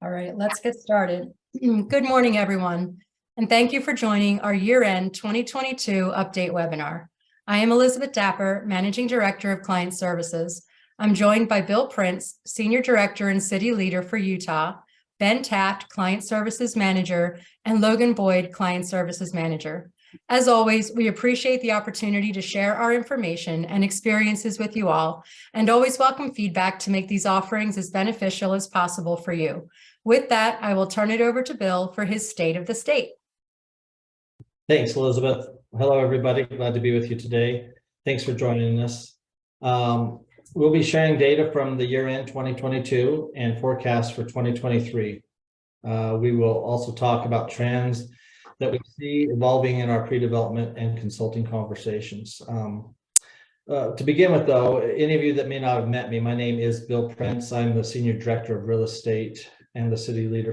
All right, let's get started. Good morning, everyone, and thank you for joining our year-end 2022 update webinar. I am Elizabeth Dapper, Managing Director of Client Services. I'm joined by Bill Prince, Senior Director and City Leader for Utah, Ben Taft, Client Services Manager, and Logan Boyd, Client Services Manager. As always, we appreciate the opportunity to share our information and experiences with you all, and always welcome feedback to make these offerings as beneficial as possible for you. With that, I will turn it over to Bill for his State of the State. Thanks, Elizabeth. Hello, everybody. Glad to be with you today. Thanks for joining us. We'll be sharing data from the year-end 2022 and forecast for 2023. We will also talk about trends that we see evolving in our pre-development and consulting conversations. To begin with, though, any of you that may not have met me, my name is Bill Prince. I'm the Senior Director of Real Estate and the City Leader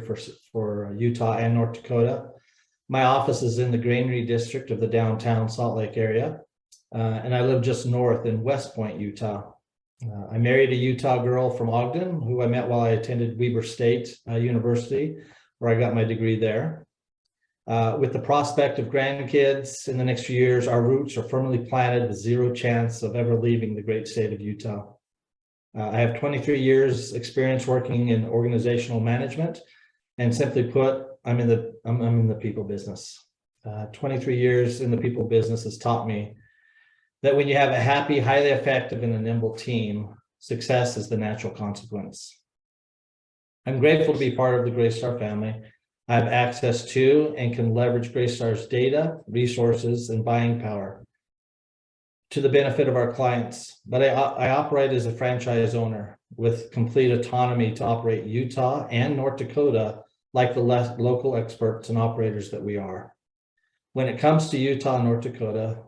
for Utah and North Dakota. My office is in the Granary District of the downtown Salt Lake area, and I live just north in West Point, Utah. I married a Utah girl from Ogden, who I met while I attended Weber State University, where I got my degree there. With the prospect of grandkids in the next few years, our roots are firmly planted with zero chance of ever leaving the great state of Utah. I have 23 years experience working in organizational management, and simply put, I'm in the people business. 23 years in the people business has taught me that when you have a happy, highly effective, and a nimble team, success is the natural consequence. I'm grateful to be part of the Greystar family. I have access to and can leverage Greystar's data, resources, and buying power to the benefit of our clients, but I operate as a franchise owner with complete autonomy to operate Utah and North Dakota like the local experts and operators that we are. When it comes to Utah and North Dakota,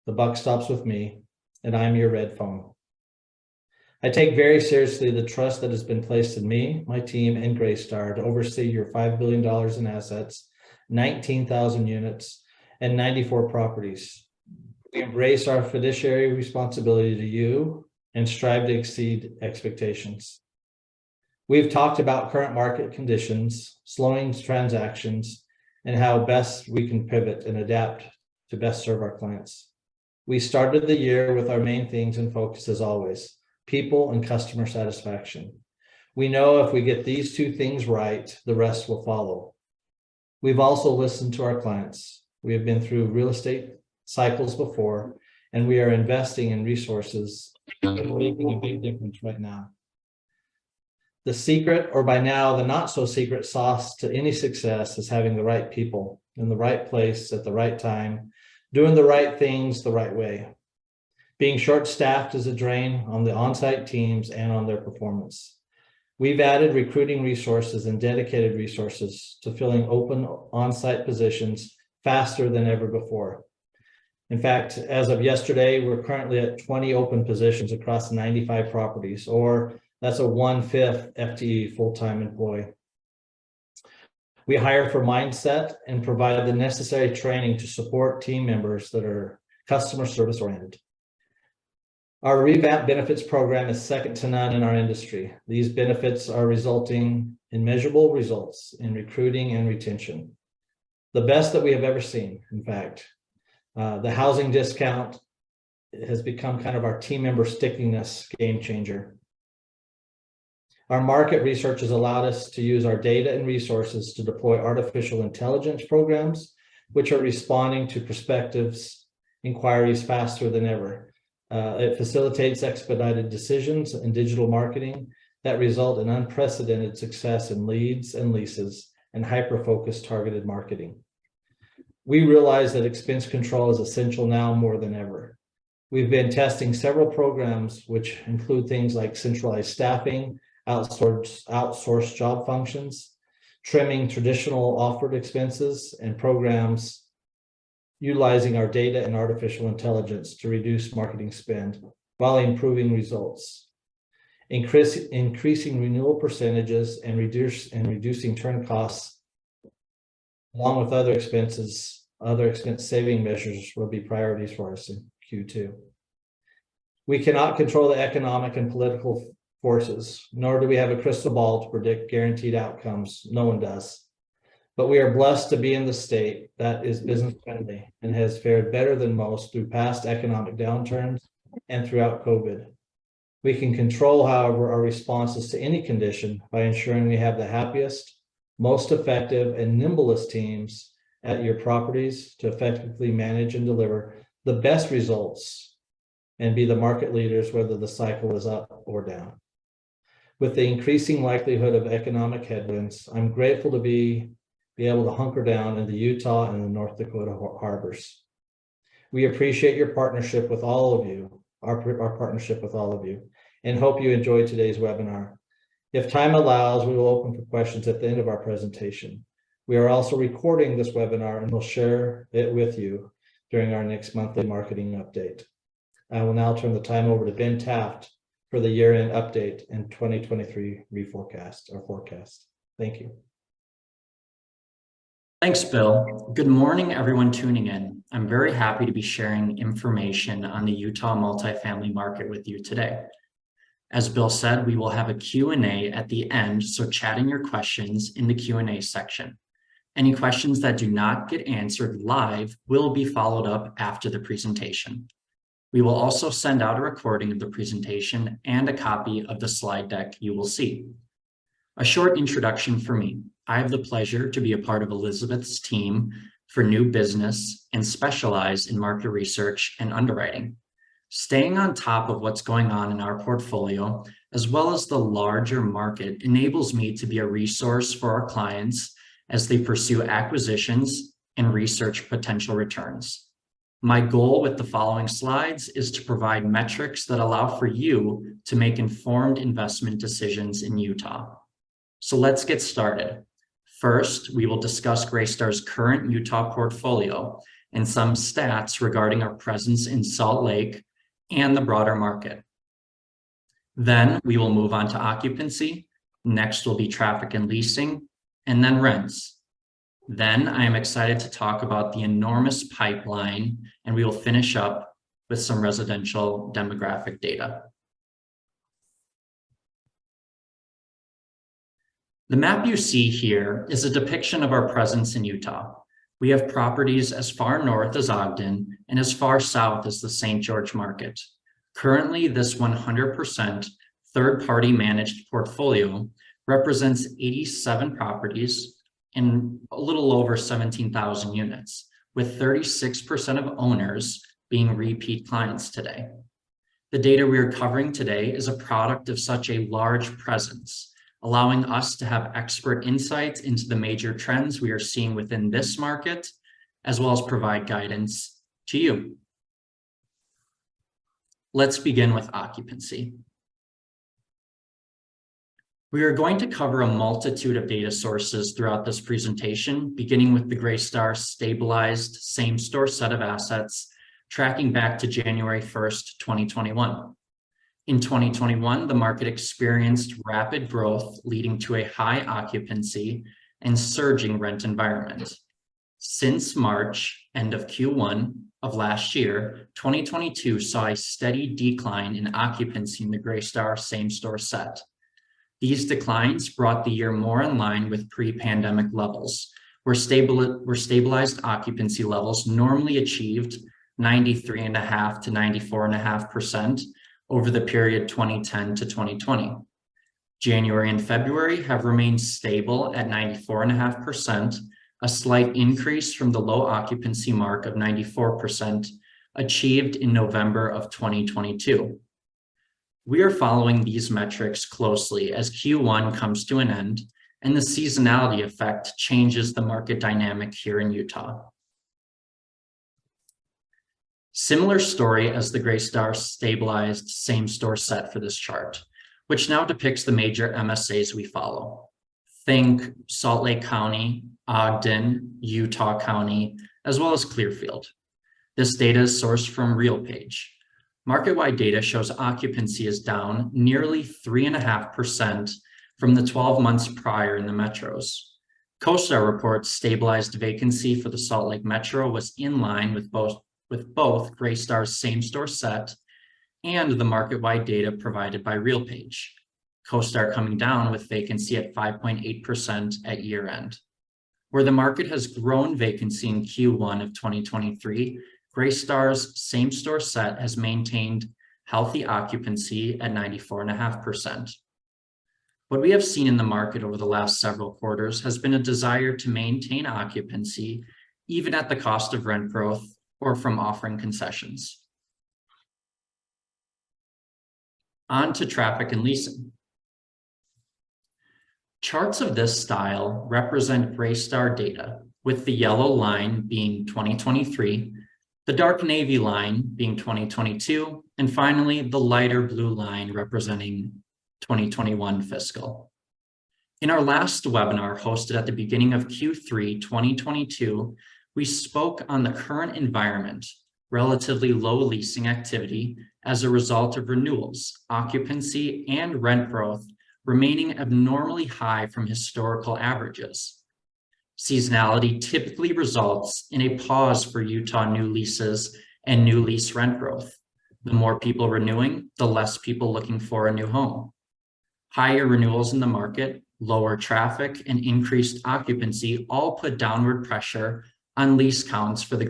the buck stops with me, and I'm your red phone. I take very seriously the trust that has been placed in me, my team, and Greystar to oversee your $5 billion in assets, 19,000 units, and 94 properties. We embrace our fiduciary responsibility to you and strive to exceed expectations. We've talked about current market conditions, slowing transactions, and how best we can pivot and adapt to best serve our clients. We started the year with our main things and focus as always, people and customer satisfaction. We know if we get these two things right, the rest will follow. We've also listened to our clients. We have been through real estate cycles before, and we are investing in resources and making a big difference right now. The secret, or by now the not so secret sauce to any success, is having the right people in the right place at the right time, doing the right things the right way. Being short-staffed is a drain on the on-site teams and on their performance. We've added recruiting resources and dedicated resources to filling open on-site positions faster than ever before. In fact, as of yesterday, we're currently at 20 open positions across 95 properties, or that's a 1/5 FTE full-time employee. We hire for mindset and provide the necessary training to support team members that are customer service oriented. Our revamped benefits program is second to none in our industry. These benefits are resulting in measurable results in recruiting and retention. The best that we have ever seen, in fact. The housing discount has become kind of our team member stickiness game changer. Our market research has allowed us to use our data and resources to deploy artificial intelligence programs, which are responding to prospectives inquiries faster than ever. It facilitates expedited decisions in digital marketing that result in unprecedented success in leads and leases and hyper-focused targeted marketing. We realize that expense control is essential now more than ever. We've been testing several programs, which include things like centralized staffing, outsourced job functions, trimming traditional offered expenses, and programs utilizing our data and artificial intelligence to reduce marketing spend while improving results, increasing renewal percentages and reducing turn costs, along with other expense saving measures will be priorities for us in Q2. We cannot control the economic and political forces, nor do we have a crystal ball to predict guaranteed outcomes. No one does. But we are blessed to be in the state that is business friendly and has fared better than most through past economic downturns and throughout COVID. We can control, however, our responses to any condition by ensuring we have the happiest, most effective, and nimblest teams at your properties to effectively manage and deliver the best results and be the market leaders, whether the cycle is up or down. With the increasing likelihood of economic headwinds, I'm grateful to be able to hunker down in the Utah and the North Dakota harbors. We appreciate your partnership with all of you, our partnership with all of you, and hope you enjoyed today's webinar. If time allows, we will open for questions at the end of our presentation. We are also recording this webinar and will share it with you during our next monthly marketing update. I will now turn the time over to Ben Taft for the year-end update and 2023 forecast. Thank you. Thanks, Bill. Good morning, everyone tuning in. I'm very happy to be sharing information on the Utah multifamily market with you today. As Bill said, we will have a Q&A at the end, so chat in your questions in the Q&A section. Any questions that do not get answered live will be followed up after the presentation. We will also send out a recording of the presentation and a copy of the slide deck you will see. A short introduction for me. I have the pleasure to be a part of Elizabeth's team for new business and specialize in market research and underwriting. Staying on top of what's going on in our portfolio, as well as the larger market, enables me to be a resource for our clients as they pursue acquisitions and research potential returns. My goal with the following slides is to provide metrics that allow for you to make informed investment decisions in Utah. So let's get started. First, we will discuss Greystar's current Utah portfolio and some stats regarding our presence in Salt Lake and the broader market. Then we will move on to occupancy. Next will be traffic and leasing, and then rents. Then I am excited to talk about the enormous pipeline, and we will finish up with some residential demographic data. The map you see here is a depiction of our presence in Utah. We have properties as far north as Ogden and as far south as the St. George market. Currently, this 100% third-party managed portfolio represents 87 properties and a little over 17,000 units, with 36% of owners being repeat clients today. The data we are covering today is a product of such a large presence, allowing us to have expert insights into the major trends we are seeing within this market, as well as provide guidance to you. Let's begin with occupancy. We are going to cover a multitude of data sources throughout this presentation, beginning with the Greystar stabilized same-store set of assets, tracking back to January 1st, 2021. In 2021, the market experienced rapid growth, leading to a high occupancy and surging rent environment. Since March, end of Q1 of last year, 2022 saw a steady decline in occupancy in the Greystar same-store set. These declines brought the year more in line with pre-pandemic levels, where stabilized occupancy levels normally achieved 93.5% to 94.5% over the period 2010 to 2020. January and February have remained stable at 94.5%, a slight increase from the low occupancy mark of 94% achieved in November of 2022. We are following these metrics closely as Q1 comes to an end and the seasonality effect changes the market dynamic here in Utah. Similar story as the Greystar stabilized same-store set for this chart, which now depicts the major MSAs we follow. Think Salt Lake County, Ogden, Utah County, as well as Clearfield. This data is sourced from RealPage. Market-wide data shows occupancy is down nearly 3.5% from the 12 months prior in the metros. CoStar reports stabilized vacancy for the Salt Lake Metro was in line with both Greystar's same-store set and the market-wide data provided by RealPage. CoStar coming down with vacancy at 5.8% at year end. Where the market has grown vacancy in Q1 of 2023, Greystar's same-store set has maintained healthy occupancy at 94.5%. What we have seen in the market over the last several quarters has been a desire to maintain occupancy, even at the cost of rent growth or from offering concessions. On to traffic and leasing. Charts of this style represent Greystar data, with the yellow line being 2023, the dark navy line being 2022, and finally the lighter blue line representing 2021 fiscal. In our last webinar hosted at the beginning of Q3 2022, we spoke on the current environment, relatively low leasing activity as a result of renewals, occupancy, and rent growth remaining abnormally high from historical averages. Seasonality typically results in a pause for Utah new leases and new lease rent growth. The more people renewing, the less people looking for a new home. Higher renewals in the market, lower traffic, and increased occupancy all put downward pressure on lease counts for the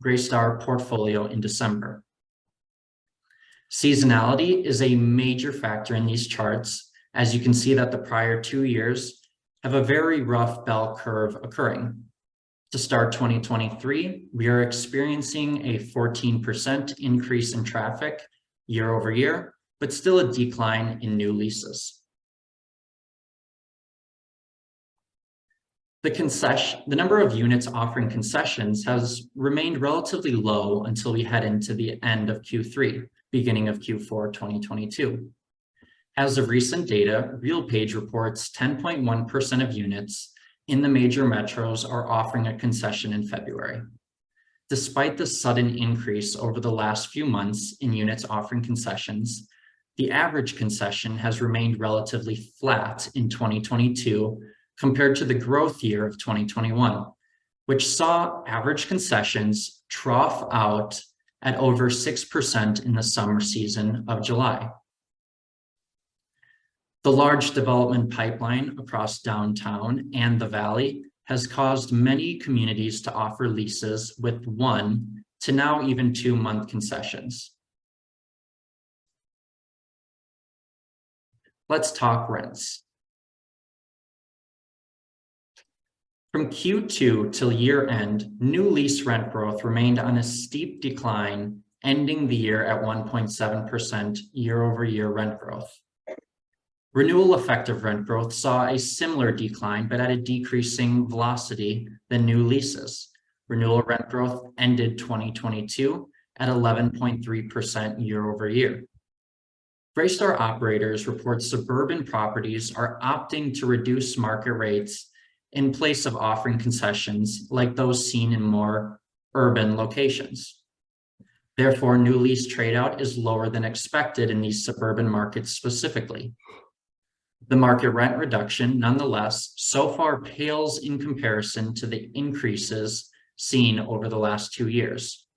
Greystar portfolio in December. Seasonality is a major factor in these charts, as you can see that the prior 2 years have a very rough bell curve occurring. To start 2023, we are experiencing a 14% increase in traffic year over year, but still a decline in new leases. The number of units offering concessions has remained relatively low until we head into the end of Q3, beginning of Q4 2022. As of recent data, RealPage reports 10.1% of units in the major metros are offering a concession in February. Despite the sudden increase over the last few months in units offering concessions, the average concession has remained relatively flat in 2022 compared to the growth year of 2021, which saw average concessions trough out at over 6% in the summer season of July. The large development pipeline across downtown and the valley has caused many communities to offer leases with 1 to now even 2-month concessions. Let's talk rents. From Q2 till year end, new lease rent growth remained on a steep decline, ending the year at 1.7% year over year rent growth. Renewal effective rent growth saw a similar decline, but at a decreasing velocity than new leases. Renewal rent growth ended 2022 at 11.3% year over year. Greystar operators report suburban properties are opting to reduce market rates in place of offering concessions like those seen in more urban locations. Therefore, new lease tradeout is lower than expected in these suburban markets specifically. The market rent reduction, nonetheless, so far pales in comparison to the increases seen over the last 2 years.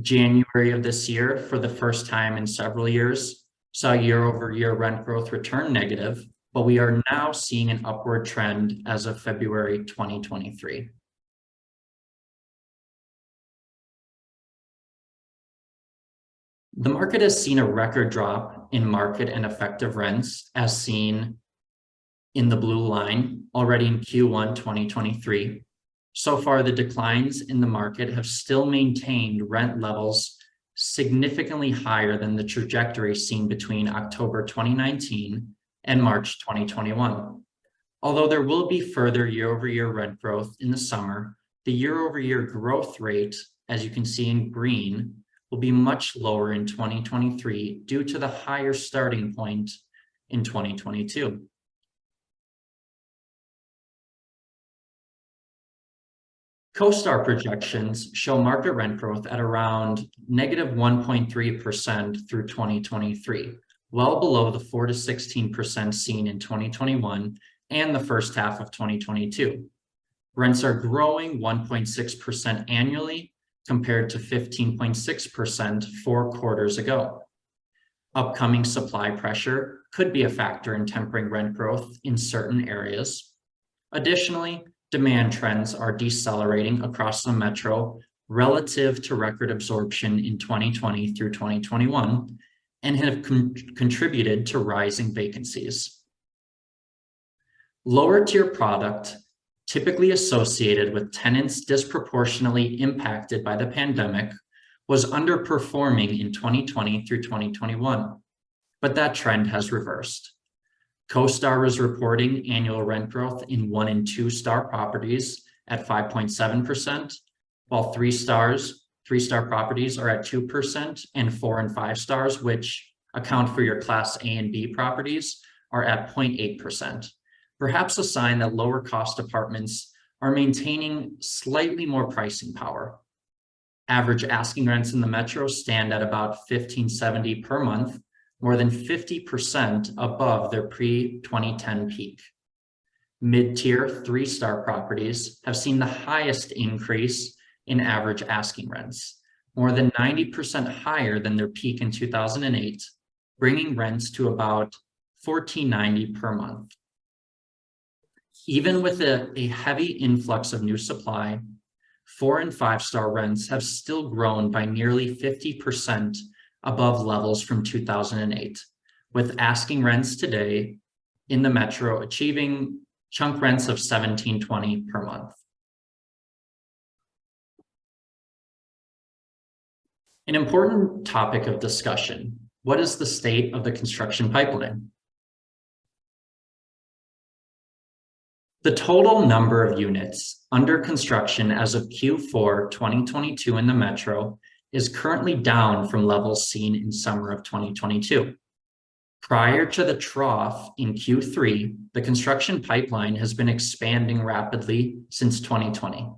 January of this year, for the first time in several years, saw year-over-year rent growth return negative, but we are now seeing an upward trend as of February 2023. The market has seen a record drop in market and effective rents, as seen in the blue line already in Q1 2023. So far, the declines in the market have still maintained rent levels significantly higher than the trajectory seen between October 2019 and March 2021. Although there will be further year-over-year rent growth in the summer, the year-over-year growth rate, as you can see in green, will be much lower in 2023 due to the higher starting point in 2022. CoStar projections show market rent growth at around negative 1.3% through 2023, well below the 4 to 16% seen in 2021 and the first half of 2022. Rents are growing 1.6% annually compared to 15.6% 4 quarters ago. Upcoming supply pressure could be a factor in tempering rent growth in certain areas. Additionally, demand trends are decelerating across the metro relative to record absorption in 2020 through 2021 and have contributed to rising vacancies. Lower tier product, typically associated with tenants disproportionately impacted by the pandemic, was underperforming in 2020 through 2021, but that trend has reversed. CoStar is reporting annual rent growth in 1 and 2 star properties at 5.7%, while 3-star properties are at 2%, and 4 and 5 stars, which account for your class A and B properties, are at 0.8%. Perhaps a sign that lower cost apartments are maintaining slightly more pricing power. Average asking rents in the metro stand at about $1,570 per month, more than 50% above their pre-2010 peak. Mid-tier 3-star properties have seen the highest increase in average asking rents, more than 90% higher than their peak in 2008, bringing rents to about $1,490 per month. Even with a heavy influx of new supply, 4 and 5-star rents have still grown by nearly 50% above levels from 2008, with asking rents today in the metro achieving chunk rents of $1,720 per month. An important topic of discussion: what is the state of the construction pipeline? The total number of units under construction as of Q4 2022 in the metro is currently down from levels seen in summer of 2022. Prior to the trough in Q3, the construction pipeline has been expanding rapidly since 2020.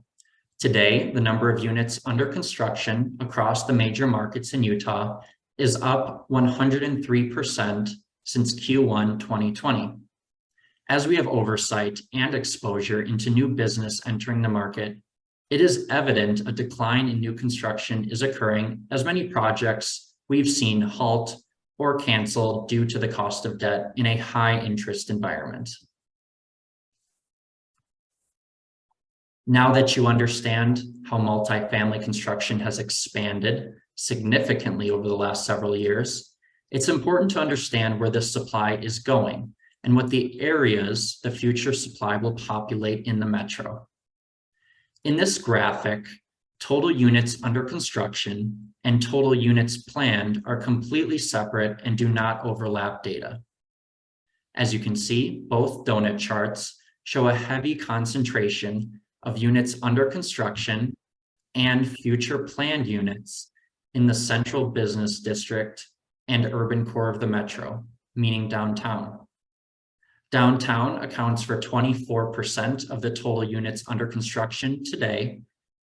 Today, the number of units under construction across the major markets in Utah is up 103% since Q1 2020. As we have oversight and exposure into new business entering the market, it is evident a decline in new construction is occurring, as many projects we've seen halt or cancel due to the cost of debt in a high interest environment. Now that you understand how multifamily construction has expanded significantly over the last several years, it's important to understand where this supply is going and what the areas the future supply will populate in the metro. In this graphic, total units under construction and total units planned are completely separate and do not overlap data. As you can see, both donut charts show a heavy concentration of units under construction and future planned units in the central business district and urban core of the metro, meaning downtown. Downtown accounts for 24% of the total units under construction today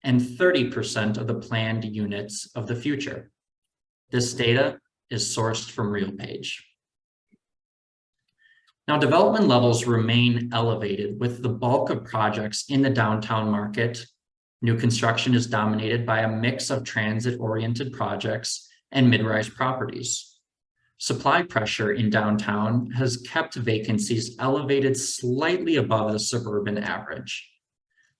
and 30% of the planned units of the future. This data is sourced from RealPage. Now, development levels remain elevated with the bulk of projects in the downtown market. New construction is dominated by a mix of transit-oriented projects and mid-rise properties. Supply pressure in downtown has kept vacancies elevated slightly above the suburban average.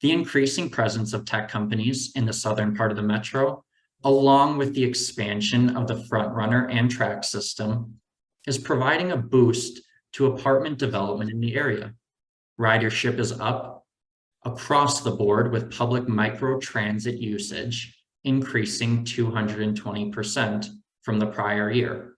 The increasing presence of tech companies in the southern part of the metro, along with the expansion of the front runner and track system, is providing a boost to apartment development in the area. Ridership is up across the board, with public micro-transit usage increasing 220% from the prior year.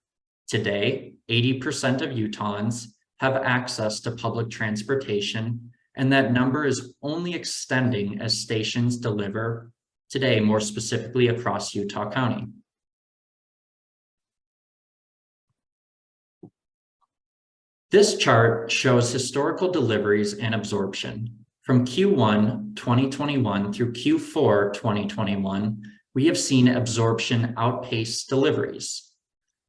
Today, 80% of Utahns have access to public transportation, and that number is only extending as stations deliver today, more specifically across Utah County. This chart shows historical deliveries and absorption. From Q1 2021 through Q4 2021, we have seen absorption outpace deliveries.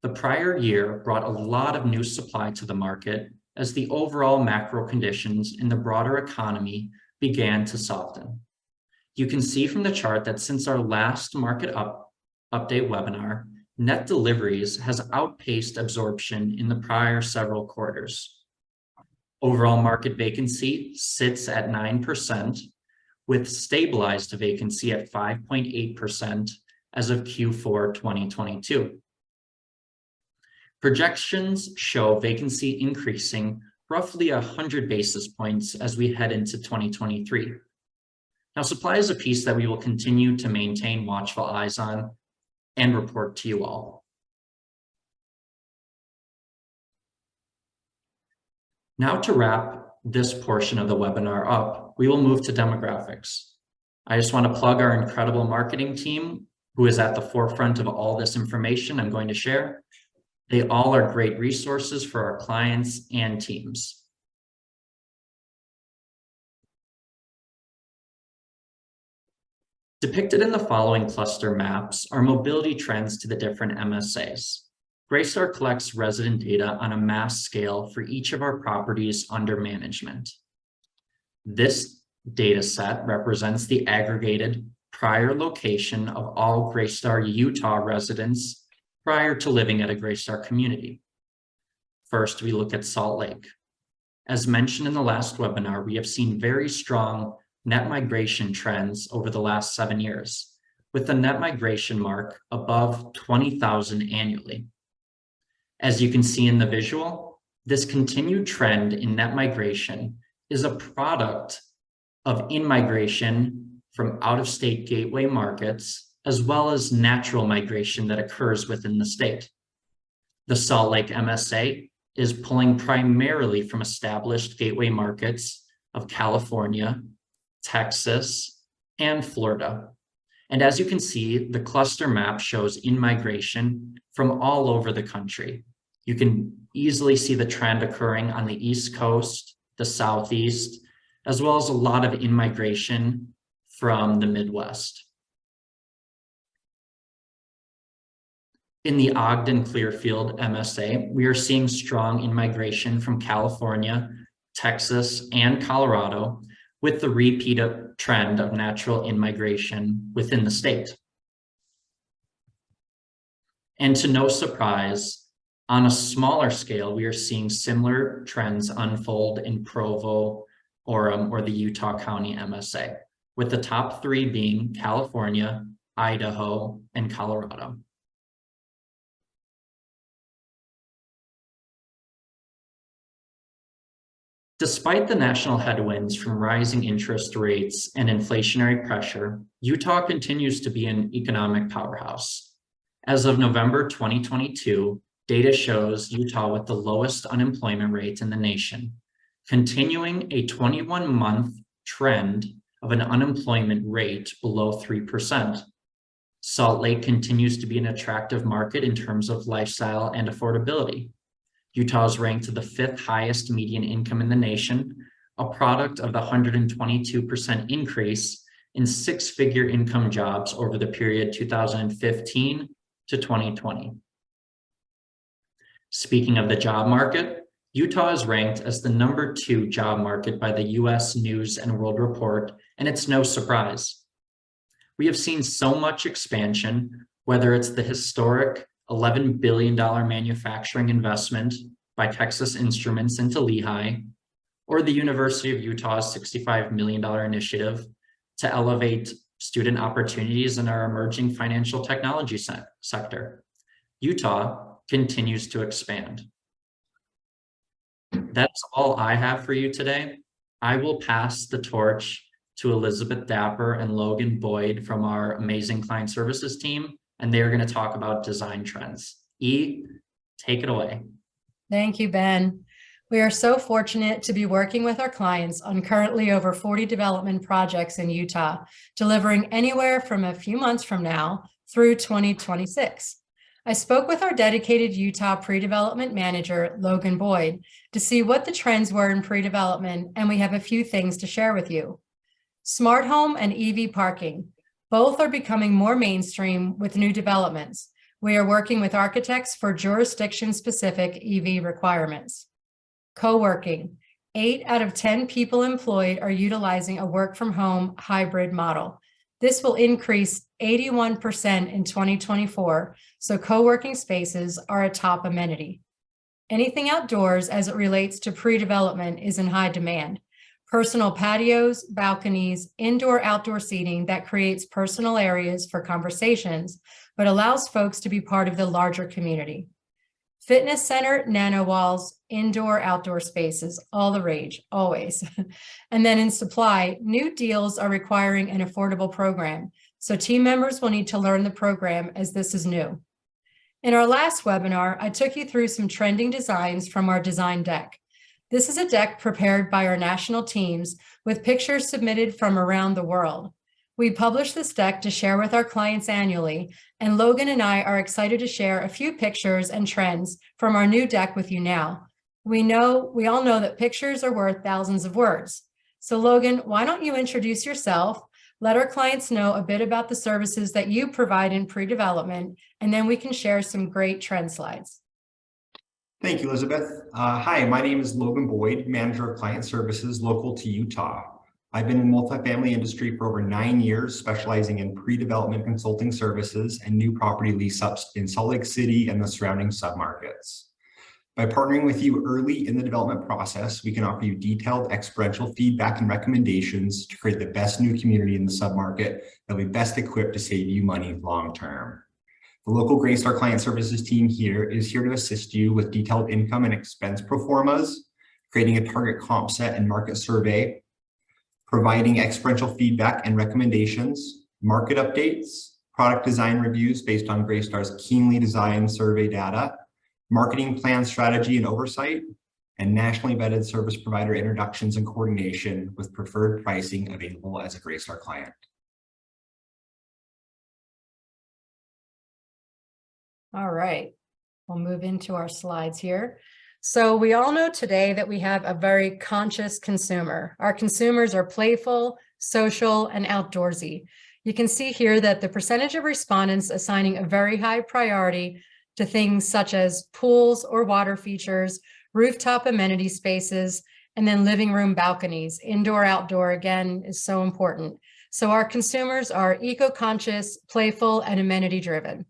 The prior year brought a lot of new supply to the market as the overall macro conditions in the broader economy began to soften. You can see from the chart that since our last market update webinar, net deliveries has outpaced absorption in the prior several quarters. Overall market vacancy sits at 9%, with stabilized vacancy at 5.8% as of Q4 2022. Projections show vacancy increasing roughly 100 basis points as we head into 2023. Now, supply is a piece that we will continue to maintain watchful eyes on and report to you all. Now, to wrap this portion of the webinar up, we will move to demographics. I just want to plug our incredible marketing team who is at the forefront of all this information I'm going to share. They all are great resources for our clients and teams. Depicted in the following cluster maps are mobility trends to the different MSAs. Greystar collects resident data on a mass scale for each of our properties under management. This data set represents the aggregated prior location of all Greystar Utah residents prior to living at a Greystar community. First, we look at Salt Lake. As mentioned in the last webinar, we have seen very strong net migration trends over the last 7 years, with the net migration mark above 20,000 annually. As you can see in the visual, this continued trend in net migration is a product of in-migration from out-of-state gateway markets, as well as natural migration that occurs within the state. The Salt Lake MSA is pulling primarily from established gateway markets of California, Texas, and Florida. And as you can see, the cluster map shows in-migration from all over the country. You can easily see the trend occurring on the East Coast, the Southeast, as well as a lot of in-migration from the Midwest. In the Ogden-Clearfield MSA, we are seeing strong in-migration from California, Texas, and Colorado, with the repeat trend of natural in-migration within the state. And to no surprise, on a smaller scale, we are seeing similar trends unfold in Provo, Orem, or the Utah County MSA, with the top 3 being California, Idaho, and Colorado. Despite the national headwinds from rising interest rates and inflationary pressure, Utah continues to be an economic powerhouse. As of November 2022, data shows Utah with the lowest unemployment rate in the nation, continuing a 21-month trend of an unemployment rate below 3%. Salt Lake continues to be an attractive market in terms of lifestyle and affordability. Utah is ranked the 5th highest median income in the nation, a product of the 122% increase in 6-figure income jobs over the period 2015 to 2020. Speaking of the job market, Utah is ranked as the #2 job market by the US News and World Report, and it's no surprise. We have seen so much expansion, whether it's the historic $11 billion manufacturing investment by Texas Instruments into Lehigh, or the University of Utah's $65 million initiative to elevate student opportunities in our emerging financial technology sector. Utah continues to expand. That's all I have for you today. I will pass the torch to Elizabeth Dapper and Logan Boyd from our amazing client services team, and they're going to talk about design trends. Take it away. Thank you, Ben. We are so fortunate to be working with our clients on currently over 40 development projects in Utah, delivering anywhere from a few months from now through 2026. I spoke with our dedicated Utah pre-development manager, Logan Boyd, to see what the trends were in pre-development, and we have a few things to share with you. Smart home and EV parking. Both are becoming more mainstream with new developments. We are working with architects for jurisdiction-specific EV requirements. Co-working. 8 out of 10 people employed are utilizing a work-from-home hybrid model. This will increase 81% in 2024, so co-working spaces are a top amenity. Anything outdoors as it relates to pre-development is in high demand. Personal patios, balconies, indoor-outdoor seating that creates personal areas for conversations, but allows folks to be part of the larger community. Fitness center, nano walls, indoor-outdoor spaces, all the rage, always. And then in supply, new deals are requiring an affordable program, so team members will need to learn the program as this is new. In our last webinar, I took you through some trending designs from our design deck. This is a deck prepared by our national teams with pictures submitted from around the world. We publish this deck to share with our clients annually, and Logan and I are excited to share a few pictures and trends from our new deck with you now. We all know that pictures are worth thousands of words. So Logan, why don't you introduce yourself, let our clients know a bit about the services that you provide in pre-development, and then we can share some great trend slides. Thank you, Elizabeth. Hi, my name is Logan Boyd, Manager of Client Services local to Utah. I've been in the multifamily industry for over 9 years, specializing in pre-development consulting services and new property lease-ups in Salt Lake City and the surrounding submarkets. By partnering with you early in the development process, we can offer you detailed experiential feedback and recommendations to create the best new community in the submarket that will be best equipped to save you money long-term. The local Greystar Client Services team here is here to assist you with detailed income and expense pro formas, creating a target comp set and market survey, providing experiential feedback and recommendations, market updates, product design reviews based on Greystar's keenly designed survey data, marketing plan strategy and oversight, and nationally vetted service provider introductions and coordination with preferred pricing available as a Greystar client. All right, we'll move into our slides here. So we all know today that we have a very conscious consumer. Our consumers are playful, social, and outdoorsy. You can see here that the percentage of respondents assigning a very high priority to things such as pools or water features, rooftop amenity spaces, and then living room balconies. Indoor, outdoor, again, is so important. So our consumers are eco-conscious, playful, and amenity-driven.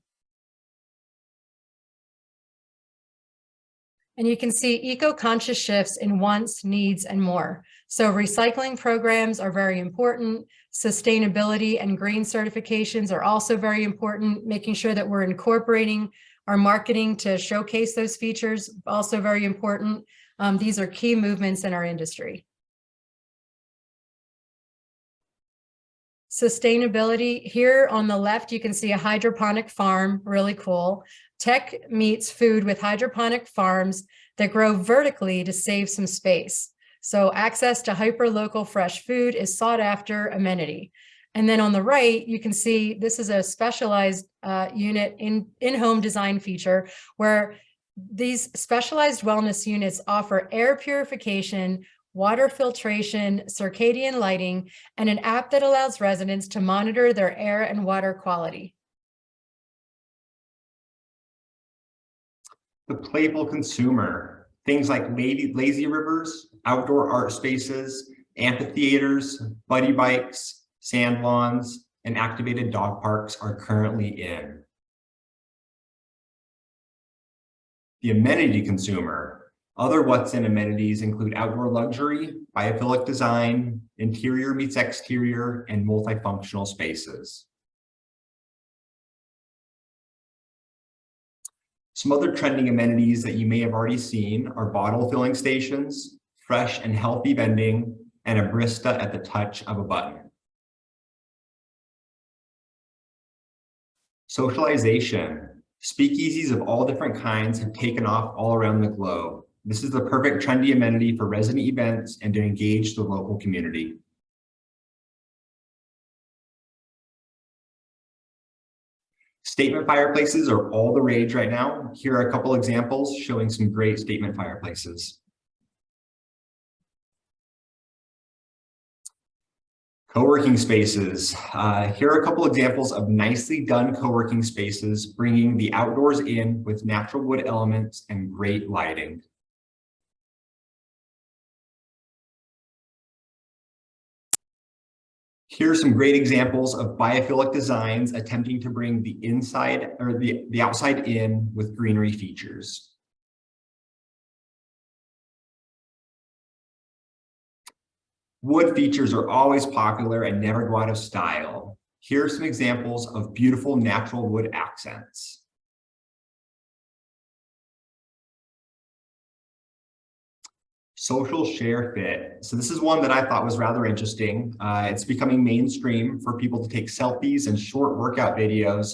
And you can see eco-conscious shifts in wants, needs, and more. So recycling programs are very important. Sustainability and green certifications are also very important. Making sure that we're incorporating our marketing to showcase those features, also very important. These are key movements in our industry. Sustainability, here on the left, you can see a hydroponic farm, really cool. Tech meets food with hydroponic farms that grow vertically to save some space. So access to hyper-local fresh food is sought after amenity. And then on the right, you can see this is a specialized unit in-home design feature where these specialized wellness units offer air purification, water filtration, circadian lighting, and an app that allows residents to monitor their air and water quality. The playful consumer, things like lazy rivers, outdoor art spaces, amphitheaters, buddy bikes, sand lawns, and activated dog parks are currently in. The amenity consumer, other what's in amenities include outdoor luxury, biophilic design, interior meets exterior, and multifunctional spaces. Some other trending amenities that you may have already seen are bottle filling stations, fresh and healthy vending, and a barista at the touch of a button. Socialization. Speakeasies of all different kinds have taken off all around the globe. This is the perfect trendy amenity for resident events and to engage the local community. Statement fireplaces are all the rage right now. Here are a couple examples showing some great statement fireplaces. Co-working spaces. Here are a couple examples of nicely done co-working spaces, bringing the outdoors in with natural wood elements and great lighting. Here are some great examples of biophilic designs attempting to bring the inside or the outside in with greenery features. Wood features are always popular and never go out of style. Here are some examples of beautiful natural wood accents. Social share fit. So this is one that I thought was rather interesting. It's becoming mainstream for people to take selfies and short workout videos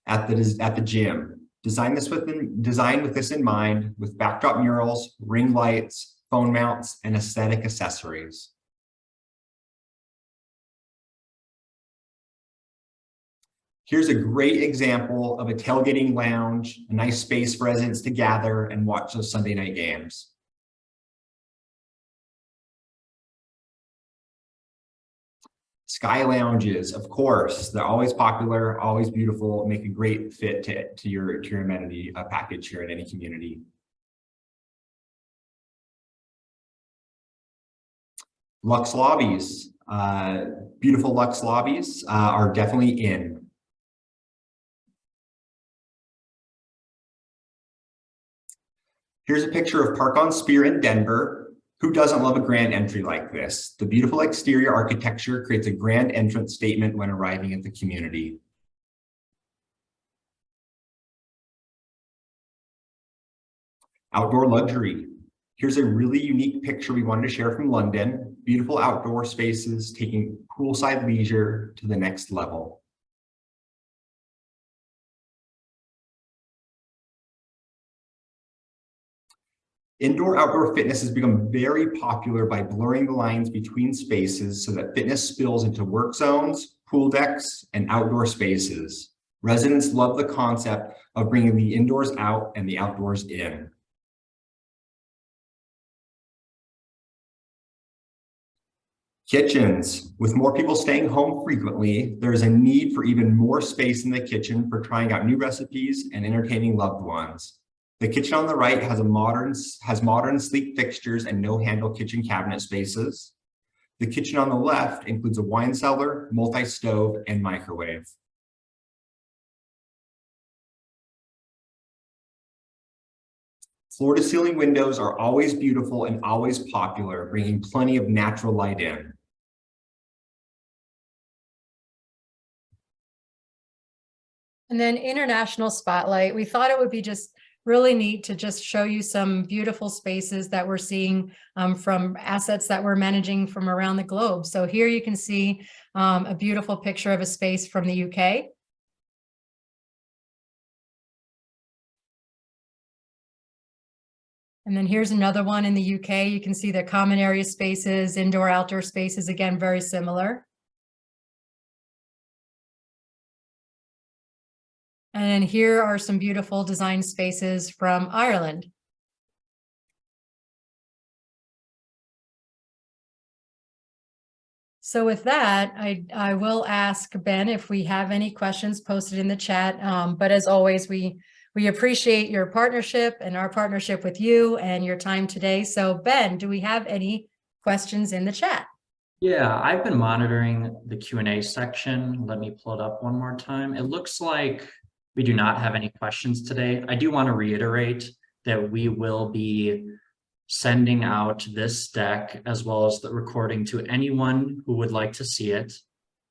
at the gym. Designed with this in mind, with backdrop murals, ring lights, phone mounts, and aesthetic accessories. Here's a great example of a tailgating lounge, a nice space for residents to gather and watch those Sunday night games. Sky lounges, of course, they're always popular, always beautiful, make a great fit to your amenity package here in any community. Luxe lobbies, beautiful luxe lobbies are definitely in. Here's a picture of Park on Spear in Denver. Who doesn't love a grand entry like this? The beautiful exterior architecture creates a grand entrance statement when arriving at the community. Outdoor luxury. Here's a really unique picture we wanted to share from London. Beautiful outdoor spaces taking poolside leisure to the next level. Indoor-outdoor fitness has become very popular by blurring the lines between spaces so that fitness spills into work zones, pool decks, and outdoor spaces. Residents love the concept of bringing the indoors out and the outdoors in. Kitchens. With more people staying home frequently, there is a need for even more space in the kitchen for trying out new recipes and entertaining loved ones. The kitchen on the right has modern sleek fixtures and no-handle kitchen cabinet spaces. The kitchen on the left includes a wine cellar, multi-stove, and microwave. Floor-to-ceiling windows are always beautiful and always popular, bringing plenty of natural light in. And then international spotlight, we thought it would be just really neat to just show you some beautiful spaces that we're seeing from assets that we're managing from around the globe. So here you can see a beautiful picture of a space from the UK. And then here's another one in the UK. You can see the common area spaces, indoor, outdoor spaces, again, very similar. And here are some beautiful design spaces from Ireland. So with that, I will ask Ben if we have any questions posted in the chat. But as always, we appreciate your partnership and our partnership with you and your time today. So Ben, do we have any questions in the chat? Yeah, I've been monitoring the Q&A section. Let me pull it up one more time. It looks like we do not have any questions today. I do want to reiterate that we will be sending out this deck as well as the recording to anyone who would like to see it.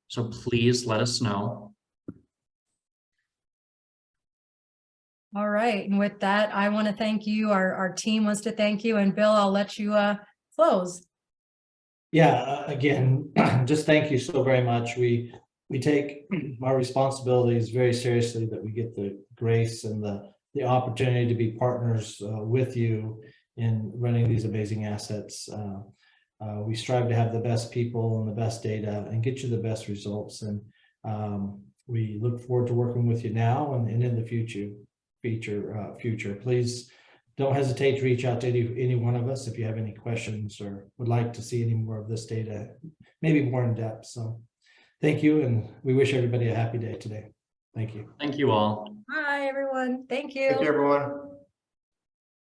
So please let us know. All right. And with that, I want to thank you. Our team wants to thank you. And Bill, I'll let you close. Yeah, again, just thank you so very much. We take our responsibilities very seriously, that we get the grace and the opportunity to be partners with you in running these amazing assets. We strive to have the best people and the best data and get you the best results. And we look forward to working with you now and in the future. Please don't hesitate to reach out to any one of us if you have any questions or would like to see any more of this data, maybe more in depth. So thank you, and we wish everybody a happy day today. Thank you. Thank you all. Hi, everyone. Thank you. Thank you, everyone.